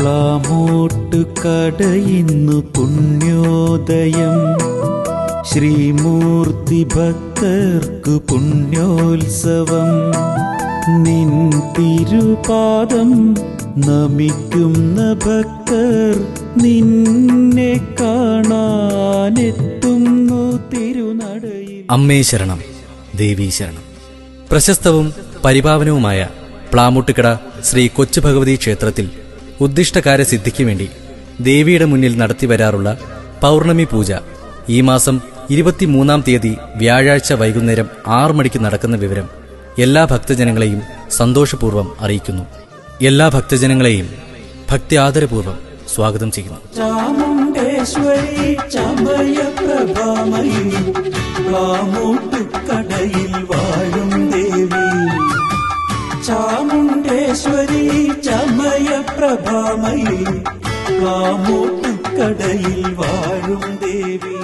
പ്ലാമോട്ടുകടയിന്നു പുണ്യോദയം. ശ്രീമൂർത്തി ഭക്തർക്കു പുണ്യോത്സവം. നിൻ തിരുപാദം നമിക്കുന്ന ഭക്തർ നിന്നെ കാണാനെത്തുന്നു തിരുനടയിൽ. അമ്മേ ശരണം, ദേവീ ശരണം. പ്രശസ്തവും പരിപാവനവുമായ പ്ലാമൂട്ടുകട ശ്രീ കൊച്ചു ഭഗവതി ക്ഷേത്രത്തിൽ ഉദ്ദിഷ്ടകാര്യസിദ്ധിക്ക് വേണ്ടി ദേവിയുടെ മുന്നിൽ നടത്തിവരാറുള്ള പൗർണമി പൂജ ഈ മാസം 23-ാം തീയതി വ്യാഴാഴ്ച വൈകുന്നേരം 6 മണിക്ക് നടക്കുന്ന വിവരം എല്ലാ ഭക്തജനങ്ങളെയും സന്തോഷപൂർവ്വം അറിയിക്കുന്നു. എല്ലാ ഭക്തജനങ്ങളെയും ഭക്തി ആദരപൂർവ്വം സ്വാഗതം ചെയ്യുന്നു. ചാമുണ്ടേശ്വരി ചമയപ്രഭാമയി പ്ലാമൂട്ടുകടയിൽ വാഴും ദേവി. ചാമുണ്ടേശ്വരി ചമയപ്രഭാമയി പ്ലാമൂട്ടുകടയിൽ വാഴും ദേവി.